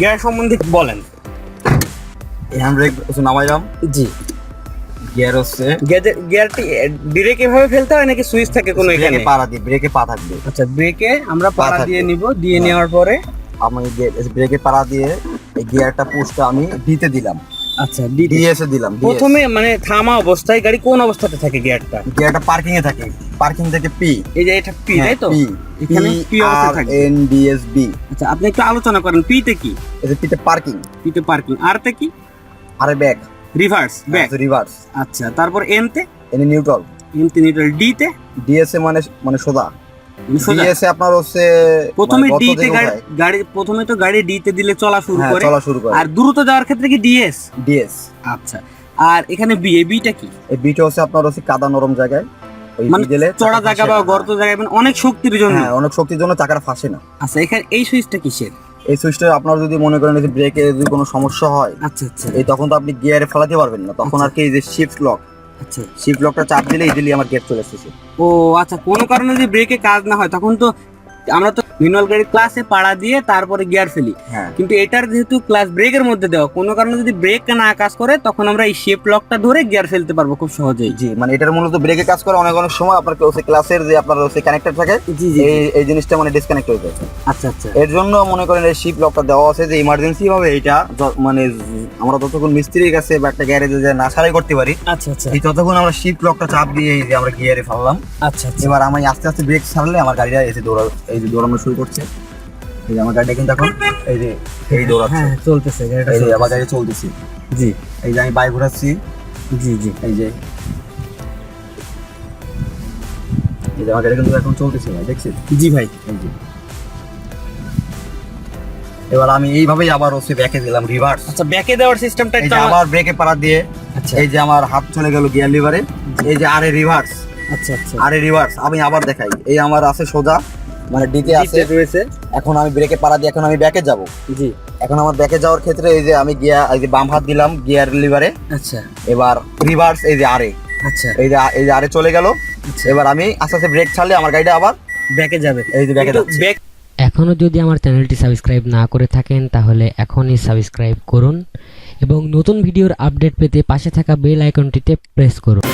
Gear সম্বন্ধে বলেন। এই হ্যান্ডব্রেক নামাইলাম। জি। গিয়ার হচ্ছে গিয়ারটি ডিরেক্ট এভাবে ফেলতে হয় নাকি সুইচ থাকে কোনো এখানে? ব্রেকে পা থাকবে। আচ্ছা, ব্রেকে আমরা পা দিয়ে নিব, দিয়ে নেওয়ার পরে আমি ব্রেকে পা দিয়ে এই গিয়ারটা পুশটা আমি দিতে দিলাম। আচ্ছা, ডিএস এ দিলাম। প্রথমে মানে থামা অবস্থায় গাড়ি কোন অবস্থাতে থাকে? গিয়ারটা পার্কিং এ থাকে। পার্কিং থেকে পি, এই যে এটা পি, তাই তো? এখানে পি অবস্থায় থাকে। N D S B. আচ্ছা, আপনি একটু আলোচনা করেন। পি তে কি? এই যে পি তে পার্কিং। আর তে কি? আর ব্যাক, রিভার্স, ব্যাক, রিভার্স। আচ্ছা, তারপর এন তে? N neutral. নিউট্রাল। ডি তে? ডিএস এ মানে সোজা। ডিএস এ আপনার হচ্ছে প্রথমে ডি তে গাড়ি প্রথমে তো গাড়ি ডি তে দিলে চলা শুরু করে। আর দ্রুত যাওয়ার ক্ষেত্রে কি ডিএস? আচ্ছা, আর এখানে বি, এই বিটা কি? এই বিটা হচ্ছে আপনার হচ্ছে কাদা নরম জায়গায়, ওই মানে চড়া জায়গা বা গর্ত জায়গায়, মানে অনেক শক্তির জন্য। হ্যাঁ, অনেক শক্তির জন্য চাকাটা ফাঁসে না। আচ্ছা, এখানে এই সুইচটা কিসের? এই সুইচটা আপনার যদি মনে করেন যে ব্রেকে যদি কোনো সমস্যা হয়, আচ্ছা আচ্ছা, এই তখন তো আপনি গিয়ারে ফেলাতে পারবেন না, তখন আর কি এই যে শিফট লক। আচ্ছা, শিফট লকটা চাপ দিলে ইজিলি আমার গিয়ার চলে আসছে। ও আচ্ছা, কোনো কারণে যদি ব্রেকে কাজ না হয় তখন তো আমরা তো ম্যানুয়াল গাড়ির ক্লাসে পাড়া দিয়ে তারপরে গিয়ার ফেলি, কিন্তু এটার যেহেতু ক্লাস ব্রেকের মধ্যে দেওয়া, কোনো কারণে যদি ব্রেক না কাজ করে তখন আমরা এই শিফট লকটা ধরে গিয়ার ফেলতে পারবো খুব সহজেই। জি, মানে এটার মূলত ব্রেকে কাজ করে। অনেক সময় আপনার ক্লাসের যে আপনার কানেক্টর থাকে, এই জিনিসটা মানে ডিসকানেক্ট হয়ে যায়। আচ্ছা আচ্ছা, এর জন্য মনে করেন এই শিফট লকটা দেওয়া আছে যে ইমার্জেন্সি ভাবে এটা মানে আমরা যতক্ষণ মিস্ত্রির কাছে বা একটা গ্যারেজে যে না সারাই করতে পারি, আচ্ছা আচ্ছা, এই ততক্ষণ আমরা শিফট লকটা চাপ দিয়ে এই যে আমরা গিয়ারে ফেললাম। আচ্ছা আচ্ছা, এবার আমি আস্তে আস্তে ব্রেক ছাড়লে আমার গাড়িটা এই যে দৌড়ানো শুরু করছে। এই যে আমার গাড়িটা কিন্তু এখন এই দৌড়াচ্ছে, চলতেছে, এই যে আমার গাড়ি চলতেছে। জি, এই যে আমি বাইক ঘোরাচ্ছি। জি জি, এই যে আমার গাড়ি কিন্তু এখন চলতেছে ভাই, দেখছেন? জি ভাই, এই যে এবার আমি এইভাবেই আবার হচ্ছে ব্যাকে দিলাম, রিভার্স। আচ্ছা, ব্যাকে দেওয়ার সিস্টেমটা এই যে আবার ব্রেকে পাড়া দিয়ে, এই যে আমার হাত চলে গেল গিয়ার লিভারে, এই যে আরে রিভার্স। আচ্ছা আচ্ছা, আরে রিভার্স আমি আবার দেখাই। এই আমার আছে সোজা, মানে ডিতে আছে রয়েছে। এখন আমি ব্রেকে পাড়া দিয়ে এখন আমি ব্যাকে যাব। জি, এখন আমার ব্যাকে যাওয়ার ক্ষেত্রে এই যে আমি এই যে বাম হাত দিলাম গিয়ার লিভারে। আচ্ছা, এবার রিভার্স, এই যে আরে, আচ্ছা, এই যে আরে চলে গেল। এবার আমি আস্তে আস্তে ব্রেক ছাড়লে আমার গাড়িটা আবার ব্যাকে যাবে। এই যে ব্যাকে যাচ্ছে। এখনও যদি আমার চ্যানেলটি সাবস্ক্রাইব না করে থাকেন তাহলে এখনই সাবস্ক্রাইব করুন এবং নতুন ভিডিওর আপডেট পেতে পাশে থাকা বেল আইকনটিতে প্রেস করুন।